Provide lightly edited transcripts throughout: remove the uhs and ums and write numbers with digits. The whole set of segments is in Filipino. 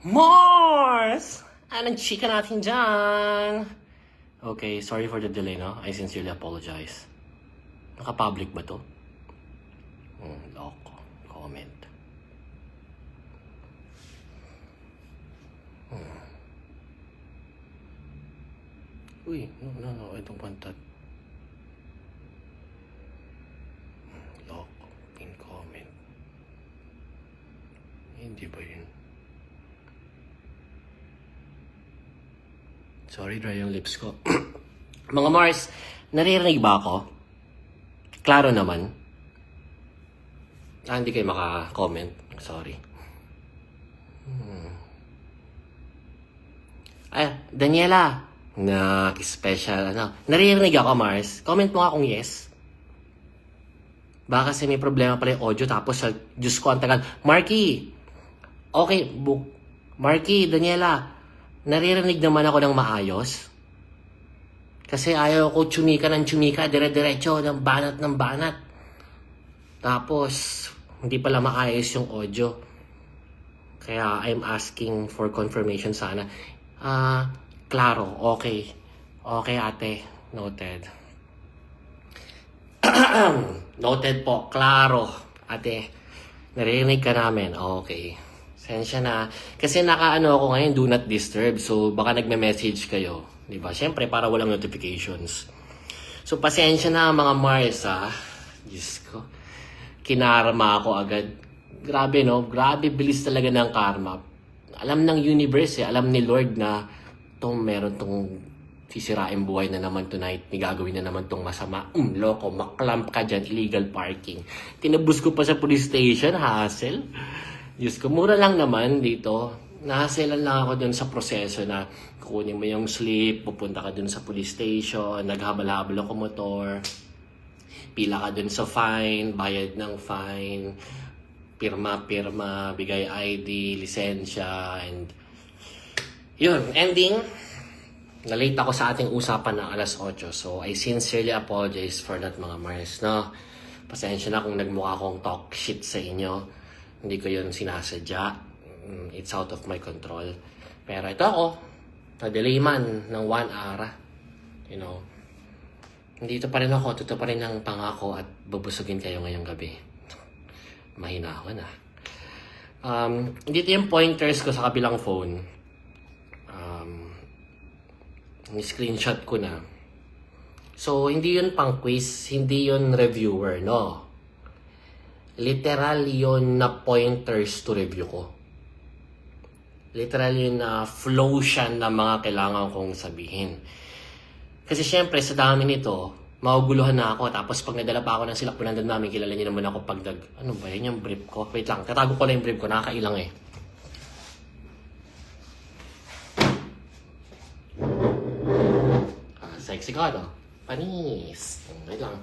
Mars! Anong chika natin dyan? Okay, sorry for the delay, no? I sincerely apologize. Naka-public ba to? Loko. Comment. Uy, no, I don't want that. Loko. In comment. Hindi ba yun? Sorry, dry yung lips ko. Mga Mars, naririnig ba ako? Klaro naman. Hindi kayo maka-comment. Sorry. Daniela. Special, Naririnig ako, Mars. Comment mo nga kung yes. Baka kasi may problema pala yung audio. Tapos, Diyos ko, ang tagal. Marky! Okay, Marky, Daniela. Naririnig naman ako ng maayos. Kasi ayaw ko tsumika ng tsumika, dire-diretso, ng banat. Tapos, hindi pala maayos yung audio. Kaya, I'm asking for confirmation sana. Klaro, okay. Okay, ate. Noted. Noted po, klaro. Ate, naririnig ka namin. Okay. Sensya na. Kasi nakaano ako ngayon, do not disturb. So, baka nagme-message kayo. Diba? Siyempre, para walang notifications. So, pasensya na mga Mars, Diyos ko. Kinarma ako agad. Grabe, no? Grabe, bilis talaga ng karma. Alam ng universe, Alam ni Lord na meron tong sisirain buhay na naman tonight. May gagawin na naman tong masama. Loko, maklamp ka dyan. Illegal parking. Tinabos ko pa sa police station, hassle. Diyos ko, mura lang naman dito. Nahaselan lang ako dun sa proseso na kukunin mo yung slip, pupunta ka dun sa police station, naghabal-habal ako motor, pila ka dun sa fine, bayad ng fine, pirma, bigay ID, lisensya, and yun, ending, na-late ako sa ating usapan ng alas 8. So, I sincerely apologize for that, mga Mars, no? Pasensya na kung nagmukha akong talk shit sa inyo. Hindi ko yun sinasadya. It's out of my control. Pero ito ako, na-delay man ng 1 hour. You know, nandito pa rin ako, totoo pa rin ang pangako at bubusugin kayo ngayong gabi. Mahinahon dito yung pointers ko sa kabilang phone. Ni-screenshot ko na. So, hindi yun pang quiz, hindi yun reviewer, no? Literal yun na pointers to review ko. Literal yun na flow siya na mga kailangan kong sabihin. Kasi syempre, sa dami nito, maguguluhan na ako. Tapos pag nadala pa ako ng silakbunan namin, kilala niyo naman ako pag ano ba yun yung brief ko? Wait lang, tatago ko lang yung brief ko, nakakailang eh. Sexy ka, no? Panis. Wait lang.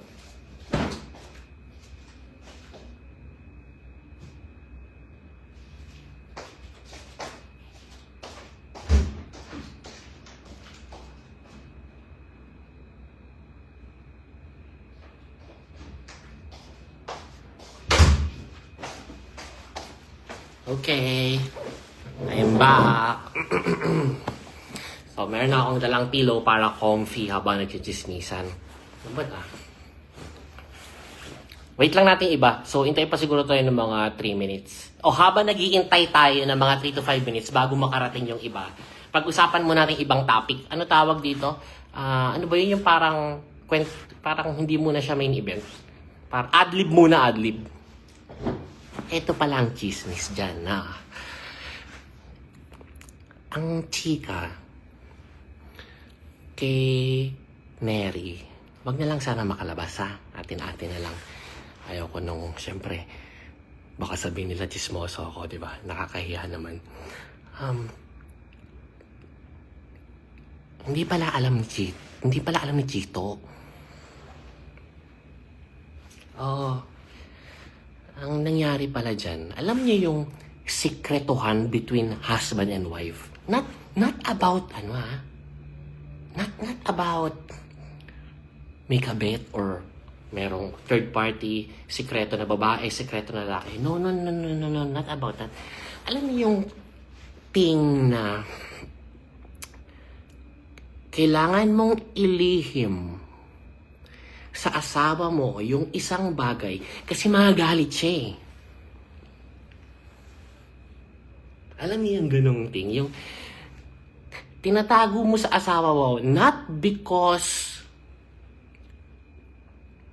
Okay, I'm back. So, meron na akong dalang pillow para comfy habang nagchichismisan. Ano ba Wait lang natin iba. So, intay pa siguro tayo ng mga 3 minutes. O habang nag-iintay tayo ng mga 3 to 5 minutes bago makarating yung iba, pag-usapan mo natin ibang topic. Ano tawag dito? Ano ba yun yung parang hindi muna siya main event? Parang adlib muna, adlib. Ito pala ang chismis dyan, Ang chika kay Mary, wag na lang sana makalabas, Atin-atin na lang. Ayaw ko syempre, baka sabihin nila chismoso ako, di ba? Nakakahiya naman. Hindi pala alam ni Chito. Ang nangyari pala dyan, alam niyo yung sikretuhan between husband and wife. Not about not about may kabit or merong third party, sikreto na babae, sikreto na lalaki. No, not about that. Alam niyo yung thing na kailangan mong ilihim sa asawa mo yung isang bagay kasi magagalit siya eh. Alam niyo yung ganong thing, yung tinatago mo sa asawa mo not because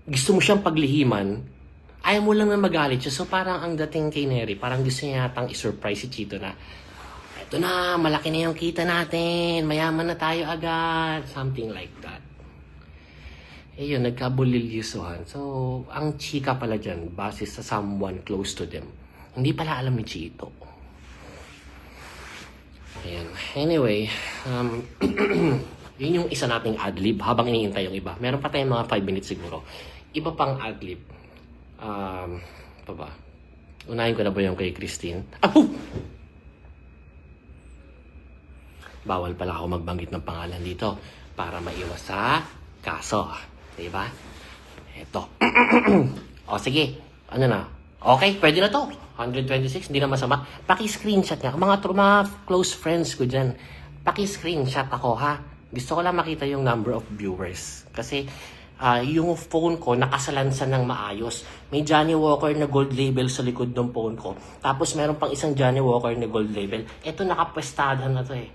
gusto mo siyang paglihiman, ayaw mo lang na magalit siya. So parang ang dating kay Neri, parang gusto niya yatang i-surprise si Chito na, eto na, malaki na yung kita natin, mayaman na tayo agad, something like that. Eh yun, nagkabuliliusuhan. So, ang chika pala dyan, base sa someone close to them. Hindi pala alam ni Chito. Ayan. Anyway, yun yung isa nating adlib habang iniintay yung iba. Meron pa tayong mga 5 minutes siguro. Iba pang adlib. Pa ba? Unahin ko na ba yung kay Christine? Bawal pala ako magbanggit ng pangalan dito para maiwas sa kaso. Diba? Eto. O sige, ano na? Okay, pwede na to. 126, hindi na masama. Paki-screenshot nga. Mga close friends ko dyan. Paki-screenshot ako ha. Gusto ko lang makita yung number of viewers. Kasi yung phone ko nakasalansan ng maayos. May Johnny Walker na gold label sa likod ng phone ko. Tapos meron pang isang Johnny Walker na gold label. Ito nakapwestahan na to eh.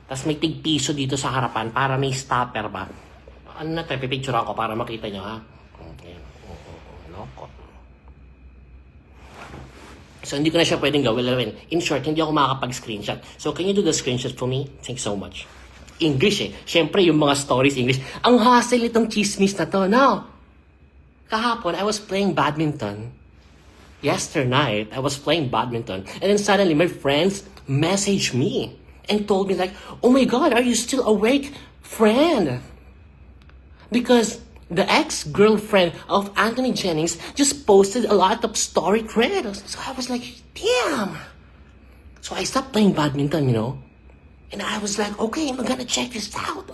Tapos may tig-piso dito sa harapan para may stopper ba. Ano na to, pipicturean ko para makita nyo ha. Ayan. Loko. So hindi ko na siya pwedeng gawin. In short, hindi ako makakapag-screenshot. So can you do the screenshot for me? Thanks so much. English eh. Siyempre, yung mga stories English. Ang hassle itong chismis na to. Now, kahapon, I was playing badminton. Yesterday night, I was playing badminton. And then suddenly, my friends messaged me and told me like, oh my God, are you still awake, friend? Because the ex-girlfriend of Anthony Jennings just posted a lot of story credits. So I was like, damn. So I stopped playing badminton, you know. And I was like, okay, I'm gonna check this out.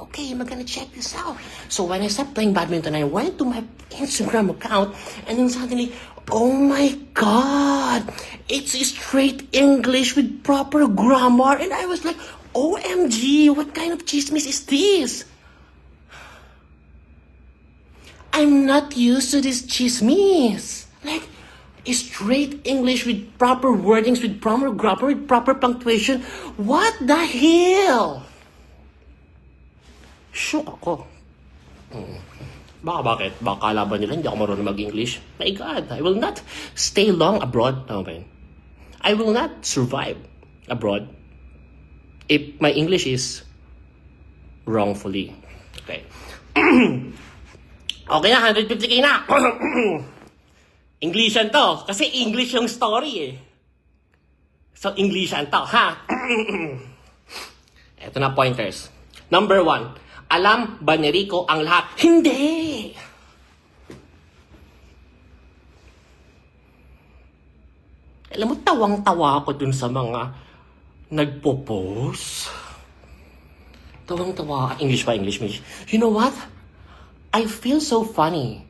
So when I stopped playing badminton, I went to my Instagram account and then suddenly, oh my God, it's straight English with proper grammar. And I was like, OMG, what kind of chismis is this? I'm not used to this chismis. Like, straight English with proper wordings, with proper grammar, with proper punctuation. What the hell? Shook ako. Bakit? Baka kalaban nila, hindi ako marunong mag-English. My God, I will not stay long abroad. Tama ba yun? I will not survive abroad if my English is wrongfully. Okay. Okay na, 150k na. Englishan to. Kasi English yung story eh. So, Englishan to, ha? Ito na pointers. Number 1. Alam ba ni Rico ang lahat? Hindi! Alam mo, tawang-tawa ako dun sa mga nagpo-post. Tawang-tawa. English pa, English. You know what? I feel so funny.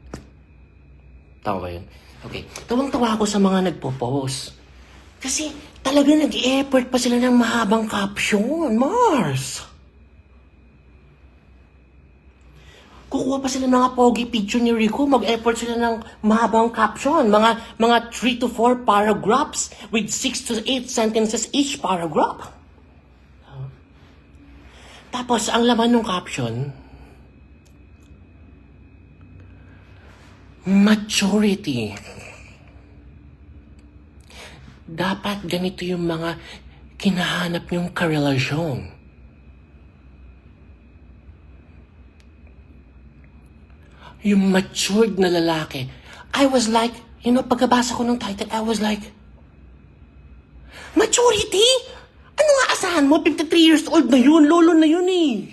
Tama ba yun? Okay. Tawang-tawa ako sa mga nagpo-post. Kasi talaga nag-i-effort pa sila ng mahabang caption. Mars! Kukuha pa sila ng mga pogi picture ni Rico. Mag-effort sila ng mahabang caption. Mga 3 to 4 paragraphs with 6 to 8 sentences each paragraph. Tapos, ang laman ng caption, maturity. Dapat ganito yung mga kinahanap niyong karelasyon. Yung matured na lalaki. I was like, you know, pagkabasa ko ng title, I was like, maturity? Ano nga asahan mo? 53 years old na yun. Lolo na yun eh.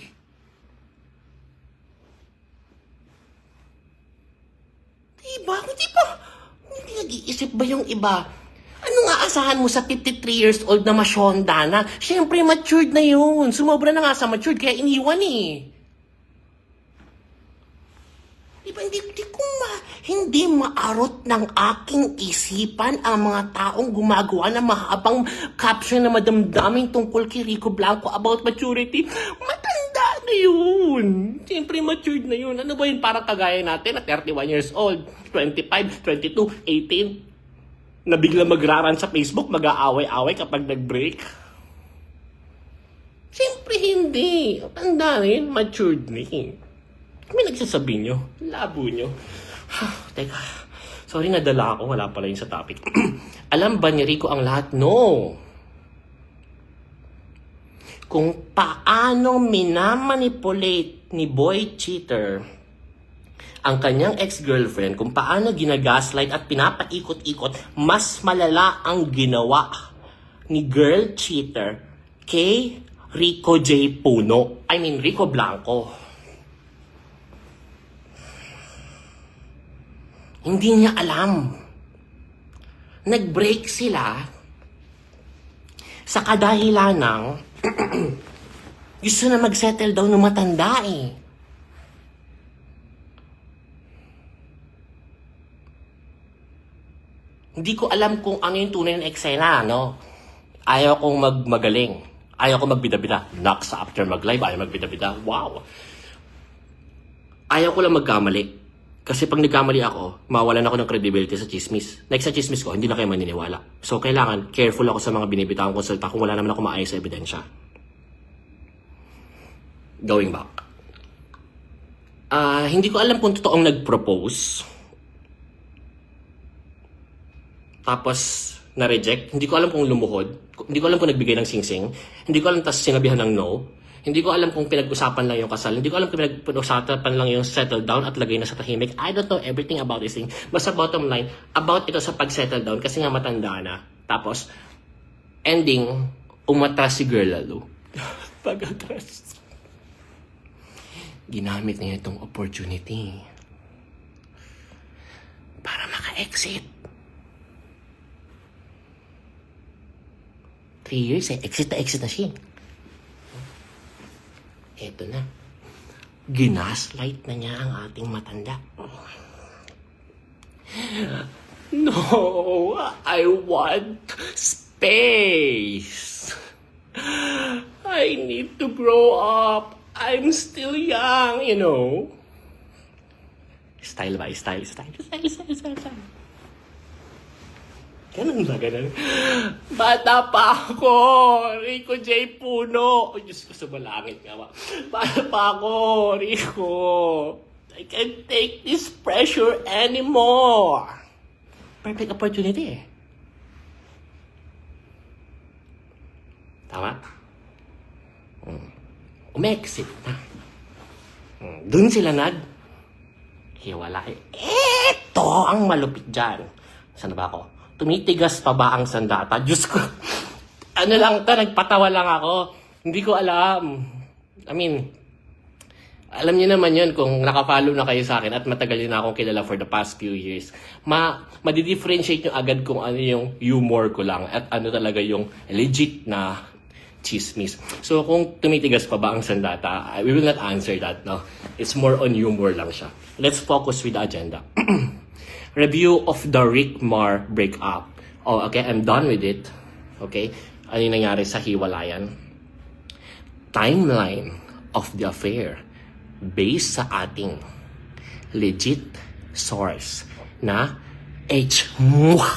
Diba? Hindi nag-iisip ba yung iba? Ano nga asahan mo sa 53 years old na masyonda na? Siyempre, matured na yun. Sumobra na nga sa matured, kaya iniwan eh. Diba, Hindi maarot ng aking isipan ang mga taong gumagawa ng mahabang caption na madamdaming tungkol kay Rico Blanco about maturity. Matanda na yun. Siyempre matured na yun. Ano ba yun? Parang kagaya natin na 31 years old, 25, 22, 18, na bigla magraran sa Facebook, mag-aaway-away kapag nag-break. Siyempre hindi. Tanda na yun, matured na yun. Kami nagsasabi nyo, labo nyo. Teka, sorry nadala ako, wala pala yun sa topic. Alam ba ni Rico ang lahat? No. Kung paano minamanipulate ni Boy Cheater ang kanyang ex-girlfriend, kung paano ginagaslight at pinapaikot-ikot, mas malala ang ginawa ni Girl Cheater kay Rico J. Puno. I mean, Rico Blanco. Hindi niya alam. Nag-break sila sa kadahilan ng gusto na mag-settle daw ng matanda eh. Hindi ko alam kung ano yung tunay na eksena, no? Ayaw kong magaling. Ayaw kong magbida-bida. Knocks after mag-live, ayaw magbida-bida. Wow! Ayaw ko lang magkamali. Kasi pag nagkamali ako, mawalan ako ng credibility sa chismis. Like sa chismis ko, hindi na kayo maniniwala. So, kailangan careful ako sa mga binibitawang konsulta kung wala naman ako maayos sa ebidensya. Going back. Hindi ko alam kung totoong nag-propose. Tapos, na-reject. Hindi ko alam kung lumuhod. Hindi ko alam kung nagbigay ng sing-sing. Hindi ko alam tas sinabihan ng no. Hindi ko alam kung pinag-usapan lang yung kasal. Hindi ko alam kung pinag-usapan lang yung settle down at lagay na sa tahimik. I don't know everything about this thing. Basta bottom line, about ito sa pag-settle down kasi nga matanda na. Tapos, ending, umatras si girl lalo. Pag-atras. Ginamit niya itong opportunity para maka-exit. 3 years eh. Exit na siya. Eto na. Ginaslight na niya ang ating matanda. No, I want space. I need to grow up. I'm still young, you know. Style by style. Ganun ba, ganun? Bata pa ako! Rico J. Puno! Oh, Diyos ko, sumalangit nga ba? Bata pa ako, Rico! I can't take this pressure anymore! Perfect opportunity eh. Tama? Umexit na. Doon sila hiwalay. Eto ang malupit dyan. Saan ba ako? Tumitigas pa ba ang sandata? Diyos ko. Ano lang to, nagpatawa lang ako. Hindi ko alam. I mean, alam niyo naman yun kung nakafollow na kayo sa akin at matagal na akong kilala for the past few years. Madidifferentiate nyo agad kung ano yung humor ko lang at ano talaga yung legit na chismis. So, kung tumitigas pa ba ang sandata, we will not answer that, no? It's more on humor lang siya. Let's focus with the agenda. Review of the Rick Mar breakup. Oh, okay, I'm done with it. Okay? Ano yung nangyari sa hiwalayan? Timeline of the affair based sa ating legit source na H-MUA.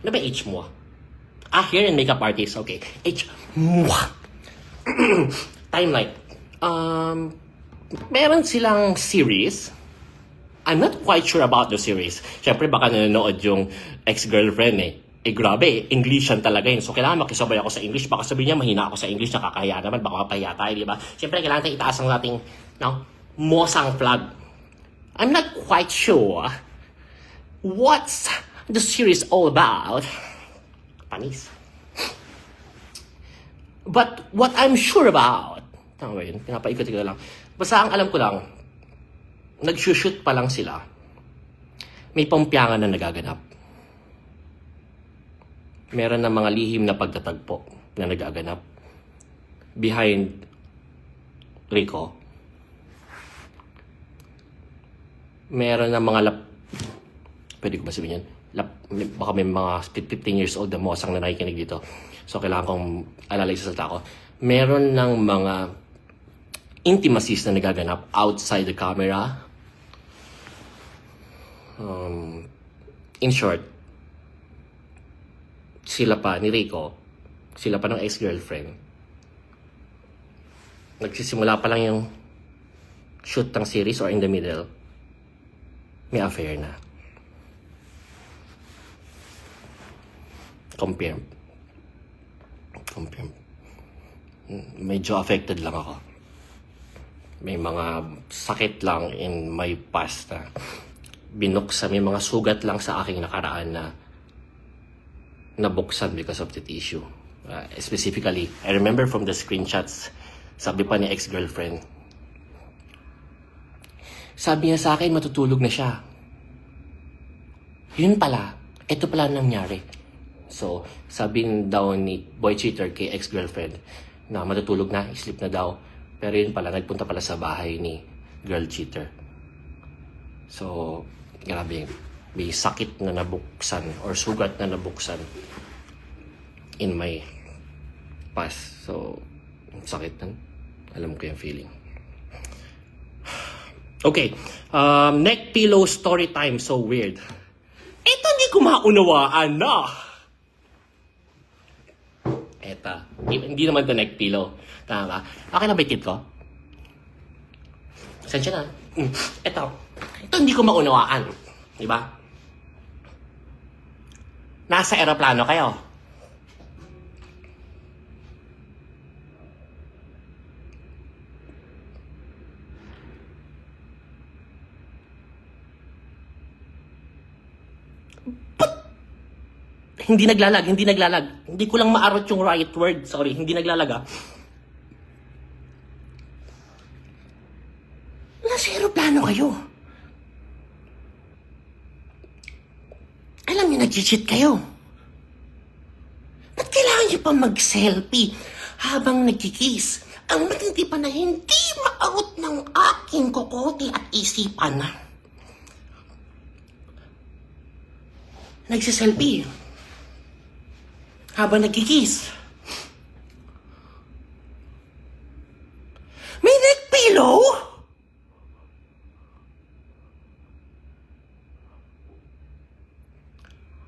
Ano ba H-MUA? Hair and makeup artist. Okay. H-MUA. Timeline. Meron silang series. I'm not quite sure about the series. Siyempre, baka nanonood yung ex-girlfriend eh. Grabe, Englishan talaga yun. So, kailangan makisabay ako sa English. Baka sabihin niya, mahina ako sa English, nakakahiya naman, baka mapahiya tayo, di ba? Siyempre, kailangan tayo itaas ang ating, mosang flag. I'm not quite sure what's the series all about. Panis. But what I'm sure about, tama ba yun? Pinapaikot-ikot lang. Basta ang alam ko lang, nag-shoot pa lang sila, may pampyangan na nagaganap. Meron na mga lihim na pagtatagpo na nagaganap behind Rico. Meron na mga Pwede ko ba sabihin yun? Baka may mga 15 years old na mosang na nakikinig dito. So, kailangan kong alalay sa salita ko. Meron ng mga intimacies na nagaganap outside the camera. In short, sila pa ni Rico, sila pa ng ex-girlfriend. Nagsisimula pa lang yung shoot ng series or in the middle, may affair na. Compare. Medyo affected lang ako. May mga sakit lang in my past na binuksan. May mga sugat lang sa aking nakaraan na nabuksan because of the issue. Specifically, I remember from the screenshots, sabi pa ni ex-girlfriend, sabi niya sa akin, matutulog na siya. Yun pala, ito pala nangyari. So, sabi daw ni boy cheater kay ex-girlfriend na matutulog na, sleep na daw. Pero yun pala, nagpunta pala sa bahay ni girl cheater. So, grabe, may sakit na nabuksan or sugat na nabuksan in my past. So, sakit nun. Alam ko yung feeling. Okay, neck pillow story time. So weird. Ito hindi ko maunawaan na. Eta, hindi naman ito neck pillow. Tama ba? Okay na ba yung tip ko? Sensya na. Ito hindi ko maunawaan. Diba? Nasa aeroplano kayo. Hindi naglalag. Hindi ko lang maarot yung right word. Sorry, hindi naglalag. Nasa aeroplano kayo. Alam niyo, nag-cheat kayo. Ba't kailangan niyo pa mag-selfie habang nagkikiss? Ang matindi pa na hindi maarot ng aking kokote at isipan. Nagsiselfie habang nagkikiss. May neck pillow?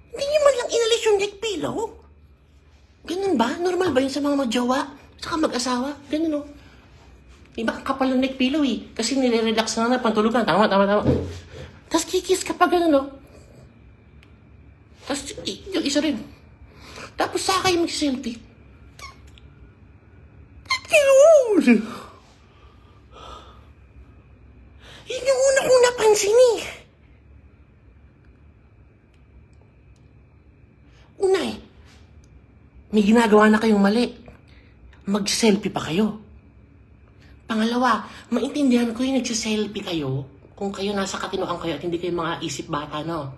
Hindi niyo man lang inalis yung neck pillow? Ganun ba? Normal ba yun sa mga magjowa? Saka mag-asawa? Ganun o. Diba ang kapal yung neck pillow eh. Kasi nire-relax na pantulugan. Tama. Tapos kikis ka pa ganun o. Tapos yung isa rin. Tapos saka kayo mag-selfie. Yun! Yun yung una kong napansin eh. Una eh, may ginagawa na kayong mali. Mag-selfie pa kayo. Pangalawa, maintindihan ko yung nag-selfie kayo kung kayo nasa katinoan kayo at hindi kayo mga isip bata, no?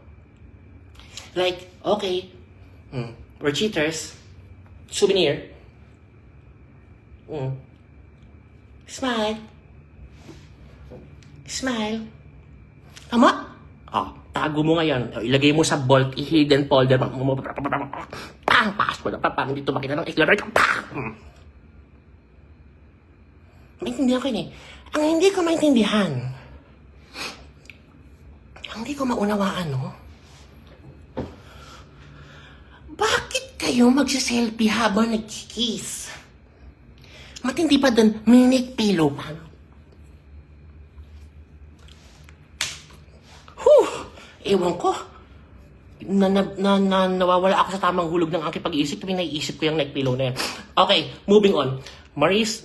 Like, okay, we're cheaters. Souvenir. Smile. Tama? Tago mo ngayon. Ilagay mo sa vault, hidden folder. Password. Hindi ito makita ng explorer. Maintindihan ko yun eh. Ang hindi ko maintindihan, ang hindi ko maunawaan, no? Bakit kayo magsiselfie habang nagkikiss? Matindi pa dun, may neck pillow pa. Ewan ko. Nawawala ako sa tamang hulog ng aking pag-iisip. Kami naiisip ko yung neck pillow na yan. Okay, moving on. Maris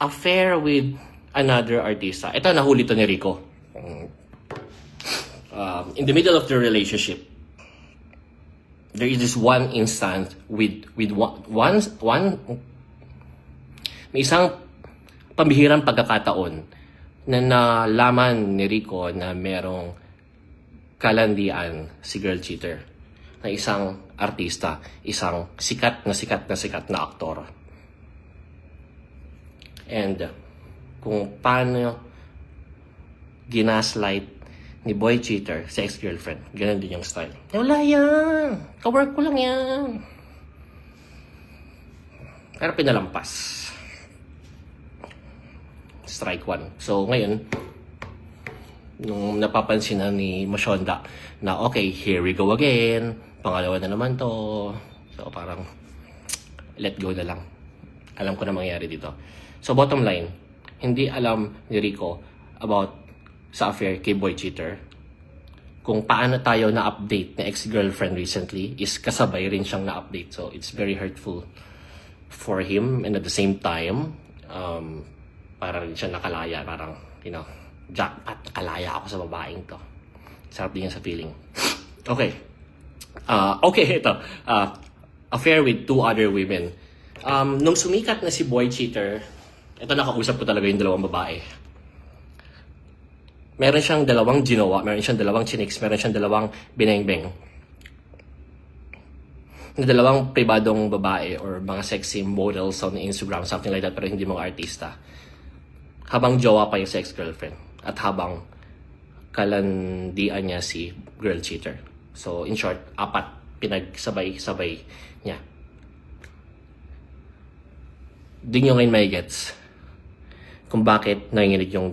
affair with another artista. Ito, nahuli to ni Rico. In the middle of the relationship, there is this one instance with one may isang pambihirang pagkakataon na nalaman ni Rico na merong kalandian si girl cheater na isang artista, isang sikat na aktor. And kung paano ginaslight ni boy cheater sa ex-girlfriend. Ganun din yung style. Wala yan. Ka-work ko lang yan. Pero pinalampas. Strike one. So, ngayon, nung napapansin na ni Moshonda na okay, here we go again. Pangalawa na naman to. So, parang let go na lang. Alam ko na mangyari dito. So, bottom line, hindi alam ni Rico about sa affair kay boy cheater. Kung paano tayo na-update na ex-girlfriend recently is kasabay rin siyang na-update. So, it's very hurtful for him. And at the same time, para rin siya nakalaya. Parang, jackpot, nakalaya ako sa babaeng to. Sarap din yan sa feeling. Okay. Ito. Affair with 2 other women. Nung sumikat na si boy cheater, ito nakausap ko talaga yung 2 babae. Meron siyang 2 ginawa, meron siyang 2 chiniks, meron siyang 2 binengbeng. Na 2 pribadong babae or mga sexy models on Instagram, something like that, pero hindi mga artista. Habang jowa pa yung ex-girlfriend at habang kalandian niya si girl cheater. So, in short, 4 pinagsabay-sabay niya. Di nyo ngayon may gets kung bakit nanginginig yung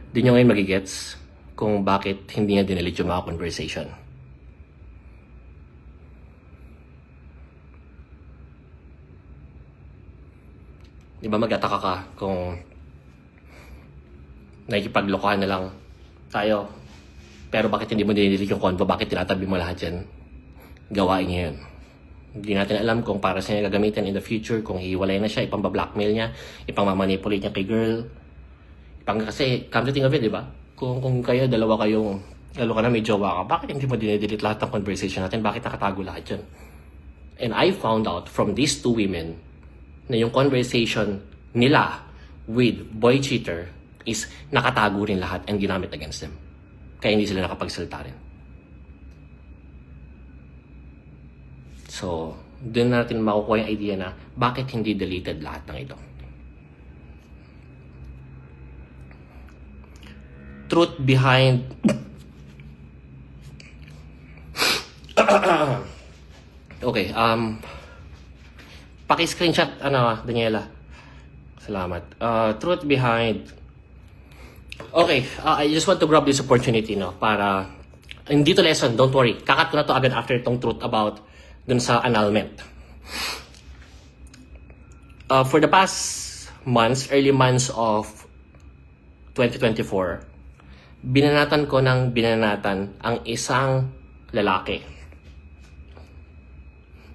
di nyo ngayon magigets kung bakit hindi niya dinilit yung mga conversation. Di ba mag-ataka ka kung nakikipaglokohan na lang tayo, pero bakit hindi mo dinilit yung convo? Bakit tinatabi mo lahat yan? Gawain niya yun. Hindi natin alam kung para sa niya gagamitin in the future, kung hiwalay na siya, ipang-blackmail niya, ipang-manipulate niya kay girl. Kasi, come to think of it, di ba? Kung kayo, dalawa kayong, lalo ka na may jowa ka, bakit hindi mo dinidelete lahat ng conversation natin? Bakit nakatago lahat yun? And I found out from these 2 women na yung conversation nila with boy cheater is nakatago rin lahat and ginamit against them. Kaya hindi sila nakapagsalita rin. So, doon natin makukuha yung idea na bakit hindi deleted lahat ng ito. Truth behind okay, paki-screenshot Daniela. Salamat. Truth behind okay, I just want to grab this opportunity para hindi to lesson, don't worry. Kakat ko na to agad after itong truth about dun sa annulment. For the past months, early months of 2024, binanatan ko ng binanatan ang isang lalaki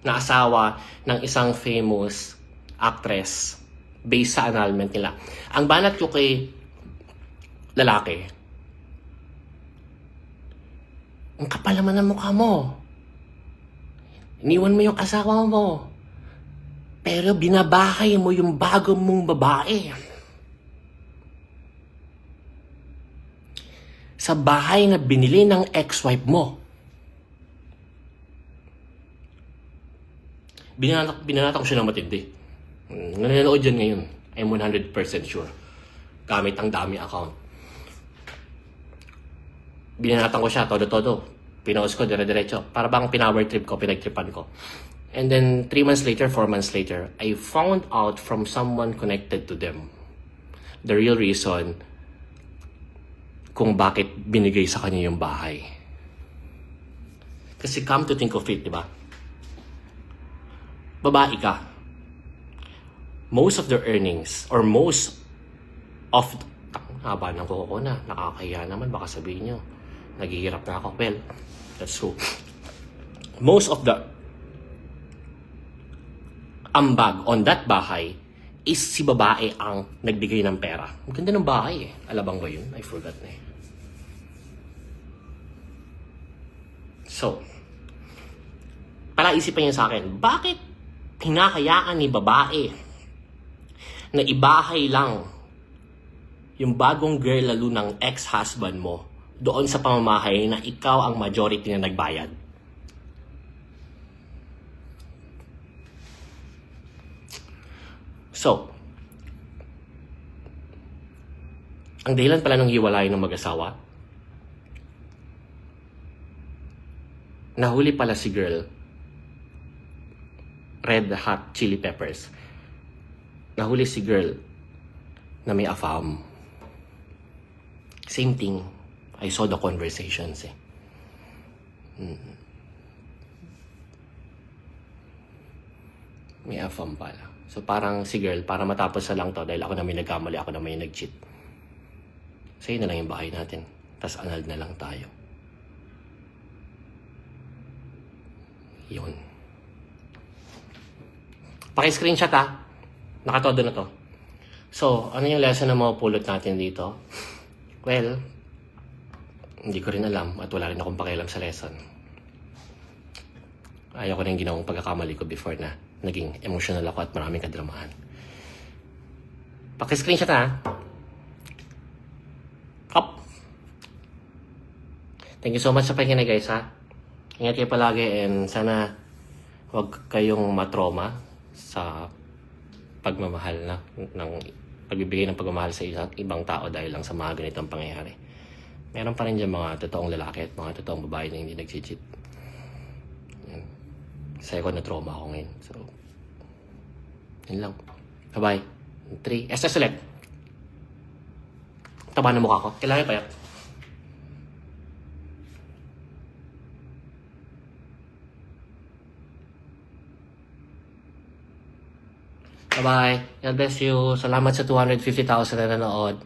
na asawa ng isang famous actress based sa annulment nila. Ang banat ko kay lalaki, ang kapal naman ng mukha mo. Iniwan mo yung asawa mo. Pero binabahay mo yung bago mong babae. Sa bahay na binili ng ex-wife mo. Binanatan ko siya ng matindi. Nanonood dyan ngayon. I'm 100% sure. Gamit ang dami account. Binanatan ko siya, todo-todo. Pinost ko, dire-diretso. Para bang pinower trip ko, pinagtripan ko. And then, 3 months later, 4 months later, I found out from someone connected to them the real reason kung bakit binigay sa kanya yung bahay. Kasi come to think of it, di ba? Babae ka. Most of their earnings, or most of, haba ng kuko ko na, nakakahiya naman, baka sabihin nyo, naghihirap na ako. Well, that's true. Most of the ambag on that bahay is si babae ang nagbigay ng pera. Ang ganda ng bahay eh. Alabang ba yun? I forgot na eh. So, palaisipan niya sa akin, bakit hinahayaan ni babae na ibahay lang yung bagong girl lalo ng ex-husband mo doon sa pamamahay na ikaw ang majority na nagbayad? So, ang dahilan pala ng hiwalay ng mag-asawa nahuli pala si girl. Red Hot Chili Peppers. Nahuli si girl na may AFAM. Same thing. I saw the conversations eh. May AFAM pala. So parang si girl, para matapos na lang to dahil ako na may nagkamali, ako na may nag-cheat. Sa'yo na lang yung bahay natin. Tapos anal na lang tayo. Yun. Paki-screenshot ha. Nakatodo na to. So, ano yung lesson na mapupulot natin dito? Well, hindi ko rin alam at wala rin akong pakialam sa lesson. Ayaw ko na yung ginawang pagkakamali ko before na naging emotional ako at maraming kadramahan. Paki-screenshot ha. Up. Thank you so much sa pakikinig guys ha. Ingat kayo palagi and sana huwag kayong matroma sa pagmamahal na ng pagbibigay ng pagmamahal sa ibang tao dahil lang sa mga ganitong pangyayari. Meron pa rin dyan mga totoong lalaki at mga totoong babae na hindi nag-cheat. Kasi ako na-trauma ako ngayon. So, yun lang. Bye-bye. 3. SS ulit. Taba na mukha ko. Kailangan payat. Bye-bye. God bless you. Salamat sa 250,000 na nanood.